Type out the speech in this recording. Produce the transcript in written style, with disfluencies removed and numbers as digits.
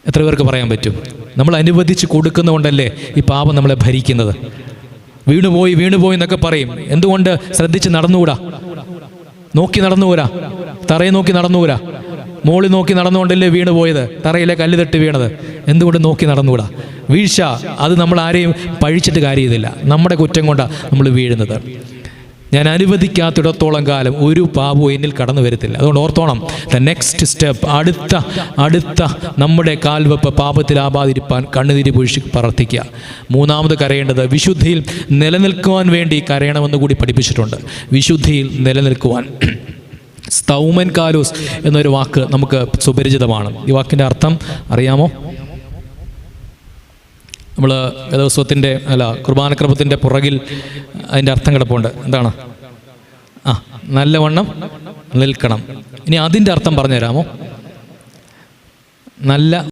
എത്ര പേർക്ക് പറയാൻ പറ്റും? നമ്മൾ അനുവദിച്ച് കൊടുക്കുന്നതുകൊണ്ടല്ലേ ഈ പാപം നമ്മളെ ഭരിക്കുന്നത്. വീണുപോയി എന്നൊക്കെ പറയും. എന്തുകൊണ്ട് ശ്രദ്ധിച്ച് നടന്നുകൂടാ? നോക്കി നടന്നുകൂടാ? തറയെ നോക്കി നടന്നുകൂടാ? മോളിൽ നോക്കി നടന്നുകൊണ്ടല്ലേ വീണുപോയത്, തറയിലെ കല്ല് തട്ടി വീണത്? എന്തുകൊണ്ട് നോക്കി നടന്നുകൂടാ? വീഴ്ച അത് നമ്മൾ ആരെയും പഴിച്ചിട്ട് കാര്യമില്ല, നമ്മുടെ കുറ്റം കൊണ്ടാണ് നമ്മൾ വീഴുന്നത്. ഞാൻ അനുവദിക്കാത്തിടത്തോളം കാലം ഒരു പാപവും എന്നിൽ കടന്നു വരത്തില്ല. അതുകൊണ്ട് ഓർത്തോണം, ദ നെക്സ്റ്റ് സ്റ്റെപ്പ്, അടുത്ത നമ്മുടെ കാൽവെപ്പ് പാപത്തിലാവാതിരിപ്പാൻ കണ്ണുനീര് വീഴ്ച പ്രാർത്ഥിക്കുക. മൂന്നാമത് കരയേണ്ടത് വിശുദ്ധിയിൽ നിലനിൽക്കുവാൻ വേണ്ടി കരയണമെന്ന് കൂടി പഠിപ്പിച്ചിട്ടുണ്ട്. വിശുദ്ധിയിൽ നിലനിൽക്കുവാൻ. സ്തൗമൻ കാലോസ് എന്നൊരു വാക്ക് നമുക്ക് സുപരിചിതമാണ്. ഈ വാക്കിൻ്റെ അർത്ഥം അറിയാമോ? നമ്മൾ വേദപുസ്തകത്തിൻ്റെ കുർബാനക്രമത്തിൻ്റെ പുറകിൽ അതിൻ്റെ അർത്ഥം കിടപ്പുണ്ട്. എന്താണ്? നല്ലവണ്ണം നിൽക്കണം. ഇനി അതിൻ്റെ അർത്ഥം പറഞ്ഞു തരാമോ? നല്ല